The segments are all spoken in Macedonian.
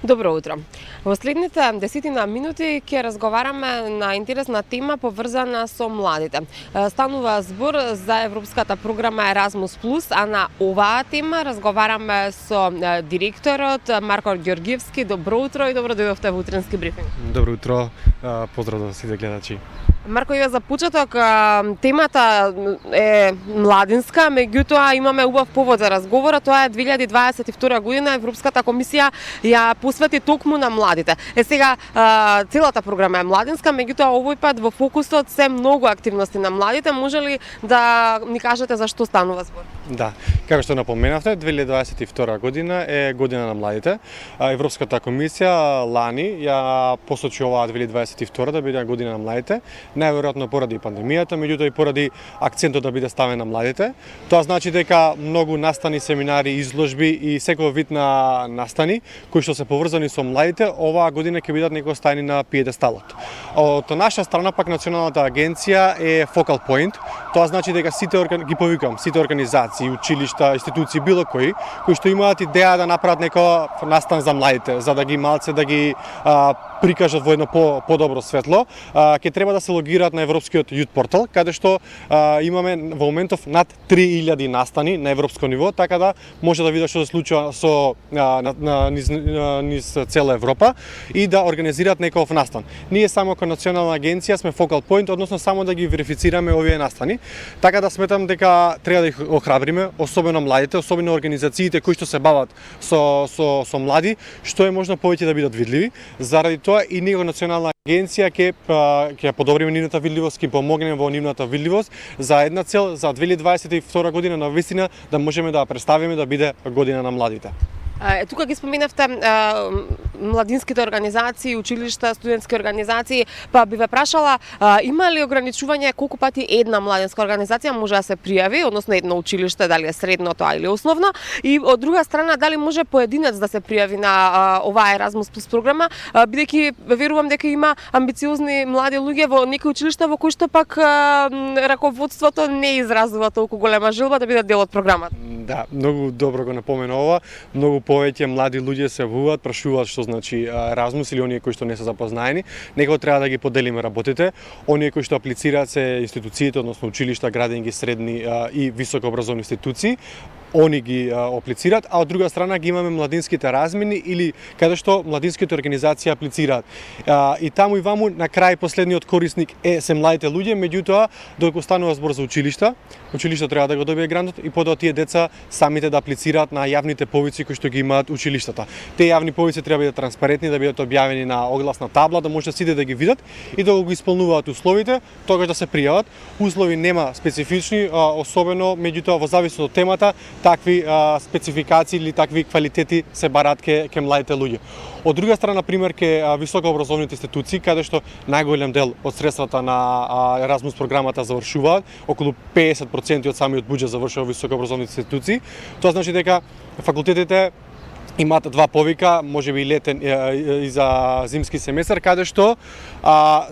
Добро утро. Во следните 10 минути ќе разговараме на интересна тема поврзана со младите. Станува збор за европската програма Erasmus+, а на оваа тема разговараме со директорот Марко Ѓорѓевски. Добро утро и добро дојдовте во утренски брифинг. Добро утро, поздрав до сите гледачи. Марко, ја за почеток, темата е младинска, меѓутоа имаме убав повод за разговора. Тоа е 2022 година Европската комисија ја посвети токму на младите. Сега целата програма е младинска, меѓутоа овој пат во фокусот се многу активности на младите. Може ли да ни кажете за што станува збор? Да, како што напоменавте, 2022 година е година на младите. Европската комисија лани ја посочи оваа 2022 да биде година на младите. Најверојатно поради пандемијата, меѓутоа и поради акцентот да биде ставен на младите. Тоа значи дека многу настани, семинари, изложби и секој вид на настани кои што се поврзани со младите, оваа година ќе бидат некои ставени на пиедесталот. Од наша страна пак Националната агенција е focal point. Тоа значи дека сите сите организации, училишта, институции, било кои што имаат идеја да направат некој настан за младите, за да ги малце да ги прикажат во едно подобро светло, ќе треба да се логираат на европскиот Youth Portal, каде што имаме во моментов над 3000 настани на европско ниво, така да може да видат што се случува со низ цела Европа и да организираат некој настан. Ние само како национална агенција сме focal point, односно само да ги верифицираме овие настани, така да сметам дека треба да их охрабриме, особено младите, особено организациите кои што се бават со млади, што е можно повеќе да бидат видливи. Заради тоа и ние национална агенција ќе подобриме нивната видливост, ќе помогнеме во нивната видливост за една цел за 2022 година навистина да можеме да представиме да биде година на младите. Тука ги споменавте младинските организации, училишта, студентски организации, па би ве прашала, има ли ограничување колку пати една младинска организација може да се пријави, односно едно училиште, дали е средно тоа или основно, и од друга страна дали може поединец да се пријави на оваа Erasmus+ програма, бидејќи верувам дека има амбициозни млади луѓе во некои училишта во кои што пак раководството не изразува толку голема желба да бидат дел од програмата. Да, многу добро го напомена ова. Многу повеќе млади луѓе се јавуваат, прашуваат што значи Erasmus или оние кои што не се запознаени. Некако треба да ги поделиме работите. Оние кои што аплицираат се институциите, односно училишта, градинги, средни и високообразовни институции. Они ги аплицираат, а од друга страна ги имаме младинските размени или каде што младинските организации аплицираат. И таму и ваму на крај последниот корисник се младите луѓе, меѓутоа додека станува збор за училишта треба да го добие грантот и подоа тие деца самите да аплицираат на јавните повици кои што ги имаат училиштата. Тие јавни повици треба да бидат транспарентни, да бидат објавени на огласна табла, да може сите да ги видат и да го исполнуваат условите, тогаш да се пријават. Услови нема специфични, особено меѓутоа во зависност од темата такви спецификации или такви квалитети се бараат ке младите луѓе. Од друга страна, например, ке високообразовните институции, каде што најголем дел од средствата на Erasmus програмата завршуваат, околу 50% од самиот буџет завршува во високообразовните институции. Тоа значи дека факултетите имаат два повика, можеби и летен и за зимски семестар, каде што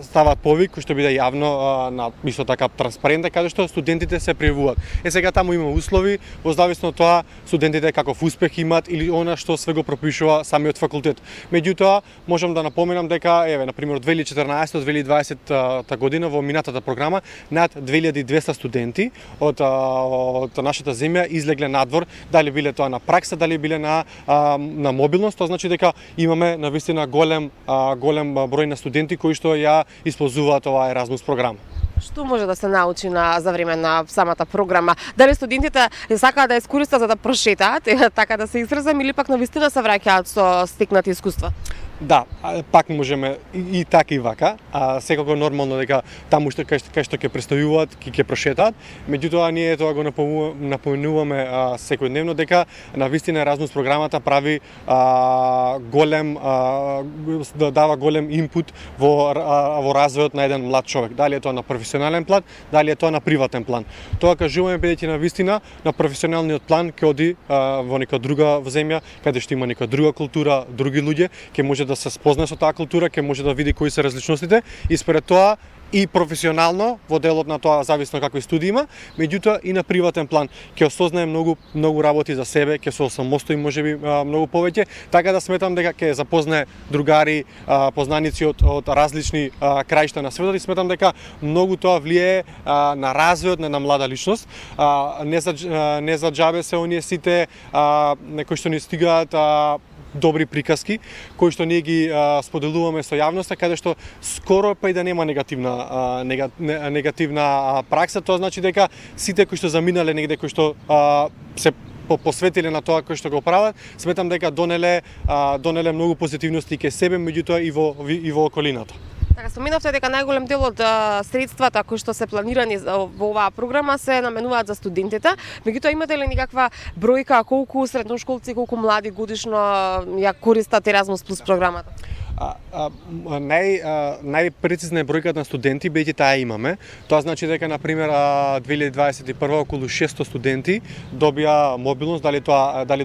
стават повик кој што биде јавно на исто така транспарентно, каде што студентите се пријавуваат. Сега таму има услови, во зависно од тоа студентите каков успех имаат или она што све го пропишува самиот факултет. Меѓутоа, можам да напоменам дека на пример 2014-2020 година во минатата програма над 2200 студенти од нашата земја излегле надвор, дали биле тоа на пракса, дали биле на мобилност. Тоа значи дека имаме навистина голем број на студенти кои што ја исползуваат оваа Erasmus програма. Што може да се научи за време на самата програма? Дали студентите сакаат да искористат за да прошетаат, така да се изразам, или пак навистина се враќаат со стекнати искуства? Да, пак можеме и така и вака, секако нормално дека таму што кај што ќе представуваат, ќе прошетаат, меѓутоа ние тоа го напоменуваме секојдневно дека навистина Erasmus програмата прави да дава голем инпут во развојот на еден млад човек, дали е тоа на професионален план, дали е тоа на приватен план. Тоа кажуваме бидејќи навистина на професионалниот план ќе оди во нека друга земја, каде што има нека друга култура, други луѓе, ќе може да се спозна со таа култура, ќе може да види кои се различностите и според тоа и професионално во делот на тоа зависно какви студии има, меѓутоа и на приватен план ќе осознае многу работи за себе, ќе се осамостои можеби многу повеќе, така да сметам дека ќе запознае другари, познаници од различни краишта на светот и сметам дека многу тоа влијае на развојот на млада личност. Не за џабе се оние сите кои што ни стигаат добри приказки кои што ние ги споделуваме со јавноста, каде што скоро па и да нема негативна пракса, тоа значи дека сите кои што заминале негде, кои што се посветиле на тоа кој што го прават, сметам дека донеле многу позитивности ке себе, меѓутоа и во околината. Така, споменавте дека најголем дел од средствата кои што се планирани во оваа програма се наменуваат за студентите. Меѓутоа имате ли никаква бројка колку средношколци, колку млади годишно ја користат Еразмус плюс програмата? Најпрецизна е бројката на студенти, бејќи таа имаме. Тоа значи дека, например, 2021 околу 600 студенти добија мобилност, дали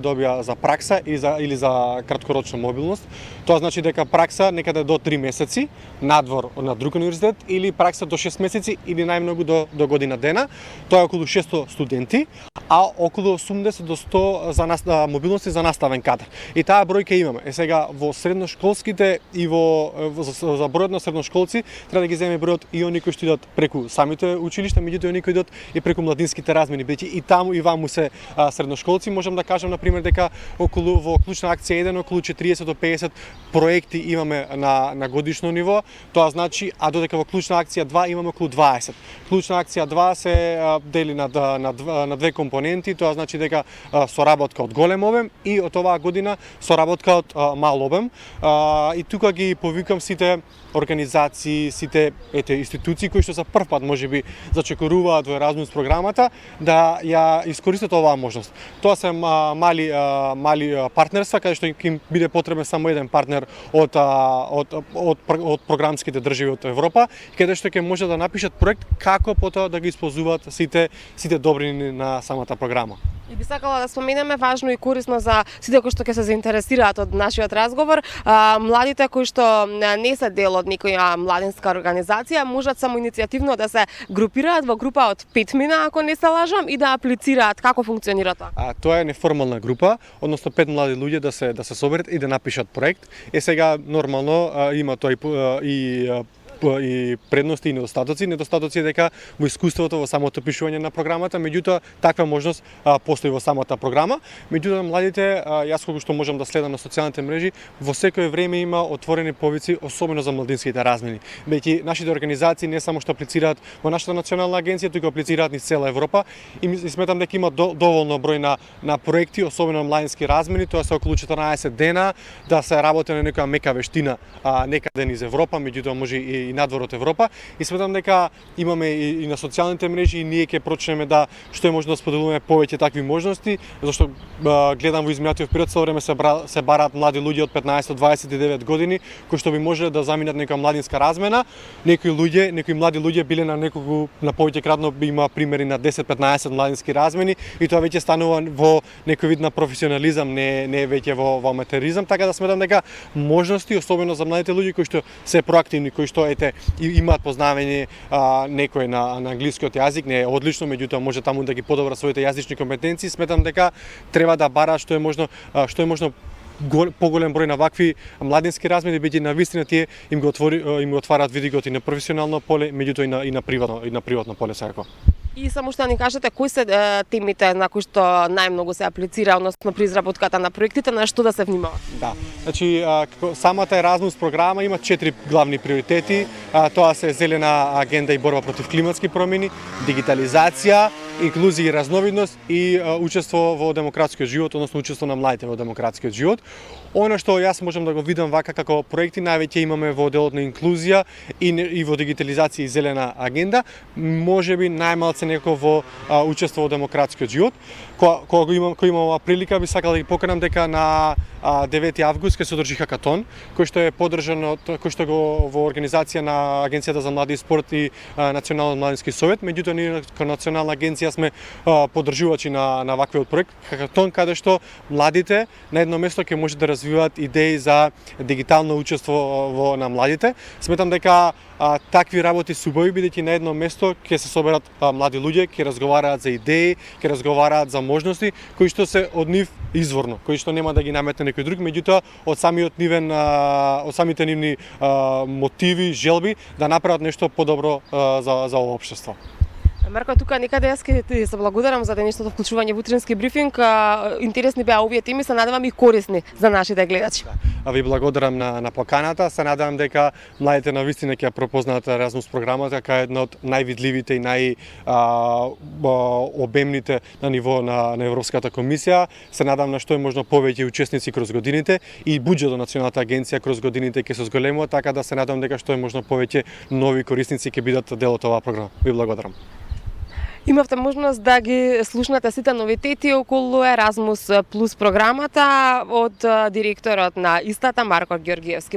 добија за пракса или за краткорочна мобилност. Тоа значи дека пракса некаде до 3 месеци надвор на друг универзитет или пракса до 6 месеци или најмногу до година дена. Тоа е околу 600 студенти, а околу 80 до 100 за мобилности за наставен кадар. И таа бројка имаме. Сега во средношколските и за бројот на средношколци треба да ги земеме бројот и они кои што идат преку самите училишта, меѓутоа они кои идат и преку младинските размени, бидејќи и таму и ваму се средношколци. Можам да кажам например дека во клучна акција 1 околу 40 до 50 проекти имаме на годишно ниво. Тоа значи, а додека во клучна акција 2 имаме околу 20. Клучна акција 2 се дели на две компоненти, тоа значи дека соработка од голем обем и од оваа година соработка од мал обем. И тука ги повикам сите организации, сите институции кои што за прв пат можеби зачекоруваат во Еразмус програмата да ја искористат оваа можност. Тоа се мали партнерства каде што им биде потребен само еден партнер од програмските држави од Европа, каде што ќе може да напишат проект како потоа да ги исползуваат сите добрини на самата програма. И би сакала да споменеме важно и корисно за сите кои што ќе се заинтересираат од нашиот разговор, младите кои што не се дел од некоја младинска организација можат само иницијативно да се групираат во група од 5 мина, ако не се лажам, и да аплицираат. Како функционира тоа? Тоа е неформална група, односно 5 млади луѓе да се соберат и да напишат проект. Сега нормално има тоа и предности и недостатоци. Недостатоци е дека во искуството во самото пишување на програмата, меѓутоа таква можност постои во самата програма. Меѓутоа младите, јас колку што можам да следам на социјалните мрежи, во секое време има отворени повици, особено за младинските размени. Веќе нашите организации не само што аплицираат во нашата национална агенција, туку аплицираат низ цела Европа и сметам дека има доволно број на проекти, особено младински размени, тоа се околу 14 дена да се работи на некоја мека вештина некаде низ Европа, меѓутоа може и надвор од Европа, и сметам дека имаме и на социјалните мрежи и ние ќе почнеме да што е можно да споделуваме повеќе такви можности, зашто гледам во изминатиот период со време се бараат млади луѓе од 15 до 29 години кои што би можеле да заминат некоја младинска размена. Некои млади луѓе биле на повеќе кратно има примери на 10-15 младински размени и тоа веќе станува во некој вид на професионализам, не е веќе во аматеризам, така да сметам дека можности особено за младите луѓе кои што се проактивни, кои што имаат познавање некој на англискиот јазик, не е одлично, меѓутоа може таму да ги подобра своите јазични компетенции. Сметам дека треба да бара што е можно поголем број на вакви младински размени, бидејќи навистина тие им го отвараат видикот и на професионално поле, меѓутоа и на приватно поле секако. И само што ни кажете кои се темите на кои што најмногу се аплицира, односно при изработката на проектите, на што да се внимава? Да, значи самата Еразмус програма има 4 главни приоритети. Тоа се зелена агенда и борба против климатски промени, дигитализација, инклузија и разновидност и учество во демократскиот живот, односно учество на младите во демократскиот живот. Она што јас можам да го видам вака како проекти, највеќе имаме во делот на инклузија и во дигитализација и зелена агенда, можеби најмалце некако во учество во демократскиот живот. Кога имам оваа прилика, би сакал да ги поканам дека на 9 август ќе се одржи хакатон, кој што е поддржан кој што го во организација на Агенцијата за млади и спорт и Национален младински совет, меѓутоа ние како Национална агенција организација сме поддржувачи на ваквиот проект, хакатон каде што младите на едно место ќе може да развиваат идеи за дигитално учество на младите. Сметам дека такви работи се убави, бидејќи на едно место ќе се соберат млади луѓе, ќе разговараат за идеи, ќе разговараат за можности кои што се од нив изворно, кои што нема да ги наметне некој друг, меѓутоа од самите нивни мотиви, желби да направат нешто подобро за ова општество. Марко, тука некаде јас ќе ти се благодарам за денешното вклучување во утрински брифинг. Интересни беа овие теми, се надевам и корисни за нашите гледачи. Ви благодарам на поканата, се надевам дека младите навистина ќе ја пропознаат Еразмус програмата како една од највидливите и најобемните на ниво на Европската комисија. Се надевам на што е можно повеќе учесници кроз годините и буџетот на Националната агенција кроз годините ќе се зголемува, така да се надевам дека што е можно повеќе нови корисници ќе бидат дел од оваа програма. Ви благодарам. Имавте можност да ги слушнете сите новитети околу Еразмус Плюс програмата од директорот на истата Марко Ѓоргиевски.